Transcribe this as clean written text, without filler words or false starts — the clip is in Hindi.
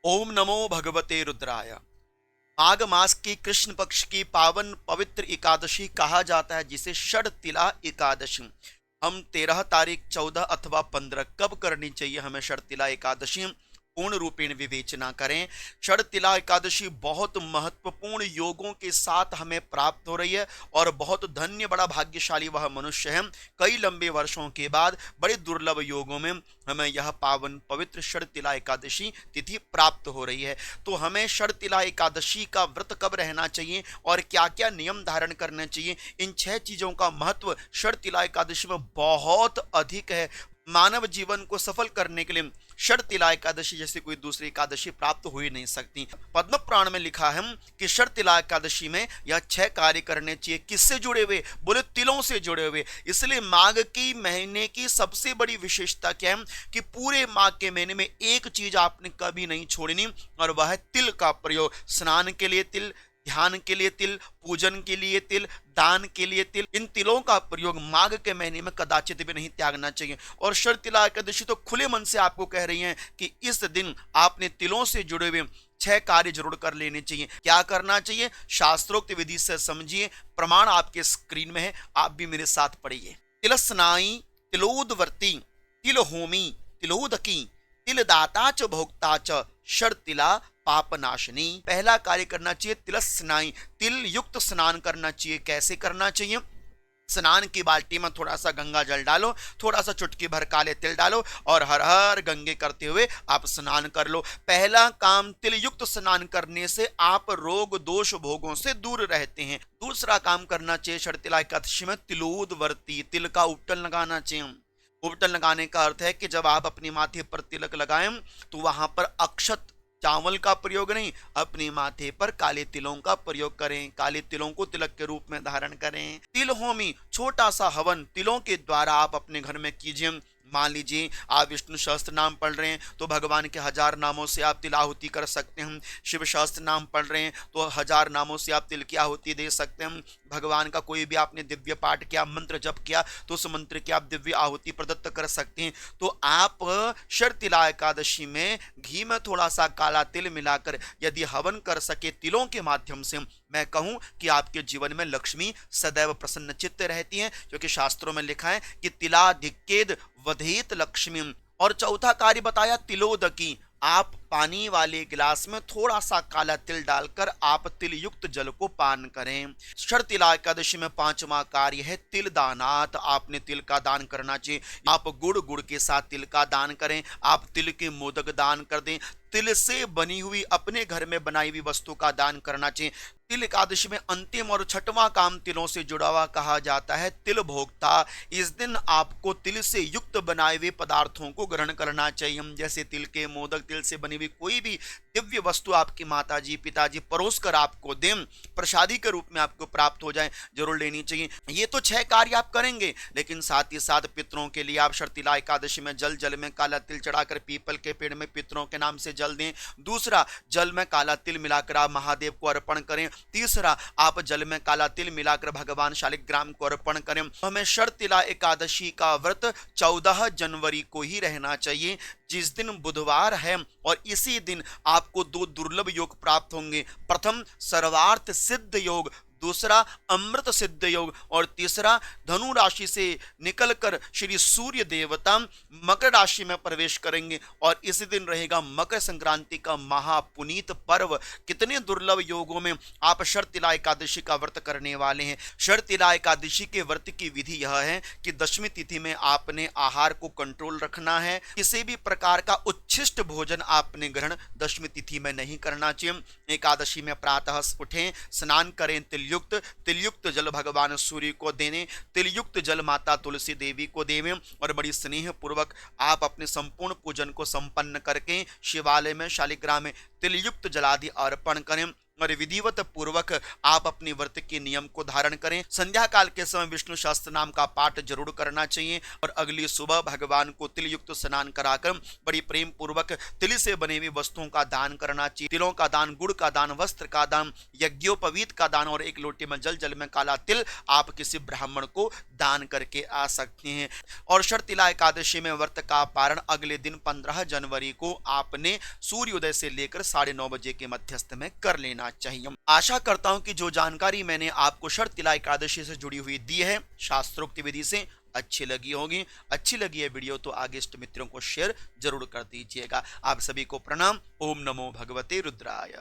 ओम नमो भगवते रुद्राय। माघ मास की कृष्ण पक्ष की पावन पवित्र एकादशी कहा जाता है, जिसे षड तिला एकादशी। हम 13 तारीख, 14 अथवा 15 कब करनी चाहिए हमें षड तिला एकादशी, पूर्ण रूपेण विवेचना करें। षड तिला एकादशी बहुत महत्वपूर्ण योगों के साथ हमें प्राप्त हो रही है और बहुत धन्य, बड़ा भाग्यशाली वह मनुष्य है। कई लंबे वर्षों के बाद बड़े दुर्लभ योगों में हमें यह पावन पवित्र षड तिला एकादशी तिथि प्राप्त हो रही है। तो हमें षड तिला एकादशी का व्रत कब रहना चाहिए और क्या क्या नियम धारण करने चाहिए, इन 6 चीजों का महत्व षड तिला एकादशी में बहुत अधिक है। मानव जीवन को सफल करने के लिए षड तिला एकादशी जैसी कोई दूसरी एकादशी प्राप्त हो ही नहीं सकती। पद्म पुराण में लिखा है कि षड तिला एकादशी में यह 6 कार्य करने चाहिए। किससे जुड़े हुए? बोले तिलों से जुड़े हुए। इसलिए माघ की महीने की सबसे बड़ी विशेषता क्या है कि पूरे माघ के महीने में एक चीज आपने कभी नहीं छोड़नी, और वह है तिल का प्रयोग। स्नान के लिए तिल, ध्यान के लिए तिल, पूजन के लिए तिल, दान के लिए तिल, इन तिलों का प्रयोग माघ के महीने में कदाचित भी नहीं त्यागना चाहिए। और षड तिला एकादशी तो खुले मन से आपको कह रही हैं कि इस दिन आपने तिलों से जुड़े हुए 6 कार्य जरूर कर लेने चाहिए। क्या करना चाहिए? शास्त्रोक्त विधि से समझिए। प्रमाण आपके स्क्रीन में है, आप भी मेरे साथ पढ़िए। तिलस्नाई, तिलोदवर्ती, तिल होमी, तिलोदकी, तिल दाता च भोक्ता च षड तिला पापनाशनी। पहला कार्य करना चाहिए तिल स्नान, तिल युक्त स्नान करना चाहिए। कैसे करना चाहिए? स्नान की बाल्टी में थोड़ा सा गंगा जल डालो, थोड़ा सा चुटकी भर काले तिल डालो और हर हर गंगे करते हुए आप स्नान कर लो। पहला काम, तिल युक्त स्नान करने से आप रोग दोष भोगों से दूर रहते हैं। दूसरा काम करना चाहिए षड तिला एकादशी में तिलोदवर्ती, तिल का उपटन लगाना चाहिए। उपटन लगाने का अर्थ है कि जब आप अपनी माथे पर तिलक लगाएं तो वहां पर अक्षत चावल का प्रयोग नहीं, अपने माथे पर काले तिलों का प्रयोग करें। काले तिलों को तिलक के रूप में धारण करें। तिल होमी, छोटा सा हवन तिलों के द्वारा आप अपने घर में कीजिए। मान लीजिए आप विष्णु सहस्त्र नाम पढ़ रहे हैं तो भगवान के 1000 नामों से आप तिल आहुति कर सकते हैं। शिव सहस्त्र नाम पढ़ रहे हैं तो 1000 नामों से आप तिल की आहुति दे सकते हैं। भगवान का कोई भी आपने दिव्य पाठ किया, मंत्र जप किया, तो उस मंत्र की आप दिव्य आहुति प्रदत्त कर सकते हैं। तो आप षड तिला एकादशी में घी में थोड़ा सा काला तिल मिलाकर यदि हवन कर सके तिलों के माध्यम से, मैं कहूं कि आपके जीवन में लक्ष्मी सदैव प्रसन्न चित्त रहती है, क्योंकि शास्त्रों में लिखा है कि तिलाधिक्येद वधेत लक्ष्मी। और चौथा कार्य बताया तिलोदकी, आप पानी वाले गिलास में थोड़ा सा काला तिल डालकर आप तिल युक्त जल को पान करें। षड तिला एकादशी में 5वां कार्य है तिल दानात, आपने तिल का दान करना चाहिए। आप गुड़ के साथ तिल का दान करें, आप तिल के मोदक दान कर दें। तिल से बनी हुई अपने घर में बनाई हुई वस्तु का दान करना चाहिए। तिल एकादशी में अंतिम और 6वां काम तिलों से जुड़ा हुआ कहा जाता है तिल भोक्ता। इस दिन आपको तिल से युक्त बनाए हुए पदार्थों को ग्रहण करना चाहिए, जैसे तिल के मोदक, तिल से बनी हुई कोई भी दिव्य वस्तु आपकी माताजी पिताजी परोस कर आपको दें, प्रसादी के रूप में आपको प्राप्त हो जाए, जरूर लेनी चाहिए। ये तो 6 कार्य आप करेंगे, लेकिन साथ ही साथ पितरों के लिए आप षड तिला एकादशी में जल में काला तिल चढ़ाकर पीपल के पेड़ में पितरों के नाम से जल दें। दूसरा, जल में काला तिल मिलाकर आप महादेव को अर्पण करें। तीसरा, आप जल में काला तिल मिलाकर भगवान शालिग्राम को अर्पण करें। हमें षड तिला एकादशी का व्रत 14 जनवरी को ही रहना चाहिए, जिस दिन बुधवार है, और इसी दिन आपको 2 दुर्लभ योग प्राप्त होंगे। प्रथम, सर्वार्थ सिद्ध योग, दूसरा अमृत सिद्ध योग, और तीसरा धनु राशि से निकलकर श्री सूर्य देवता मकर राशि में प्रवेश करेंगे, और इसी दिन रहेगा मकर संक्रांति का महापुनीत पर्व। कितने दुर्लभ योगों में आप षड तिला एकादशी का व्रत करने वाले हैं। षड तिला एकादशी के व्रत की विधि यह है कि दशमी तिथि में आपने आहार को कंट्रोल रखना है। किसी भी प्रकार का उच्छिष्ट भोजन आपने ग्रहण दशमी तिथि में नहीं करना चाहिए। एकादशी में प्रातः उठें, स्नान करें, तिलयुक्त जल भगवान सूर्य को देने, तिलयुक्त जल माता तुलसी देवी को देवें, और बड़ी स्नेह पूर्वक आप अपने संपूर्ण पूजन को संपन्न करके शिवालय में शालिग्राम में तिलयुक्त जलादि अर्पण करें। और विधिवत पूर्वक आप अपने व्रत के नियम को धारण करें। संध्या काल के समय विष्णु शास्त्र नाम का पाठ जरूर करना चाहिए और अगली सुबह भगवान को तिल युक्त स्नान कराकर बड़ी प्रेम पूर्वक तिल से बने हुए वस्तुओं का दान करना चाहिए। तिलों का दान, गुड़ का दान, वस्त्र का दान, यज्ञोपवीत का दान और एक लोटे में जल में काला तिल आप किसी ब्राह्मण को दान करके आ सकते हैं। और शर्तिला एकादशी में व्रत का पारण अगले दिन 15 जनवरी को आपने सूर्योदय से लेकर 9:30 बजे के मध्यस्थ में कर लेना चाहिए। आशा करता हूं कि जो जानकारी मैंने आपको शर्तिला एकादशी से जुड़ी हुई दी है शास्त्रोक्त विधि से अच्छी लगी होगी। अच्छी लगी है वीडियो तो आगे इष्ट मित्रों को शेयर जरूर कर दीजिएगा। आप सभी को प्रणाम। ओम नमो भगवते रुद्राय।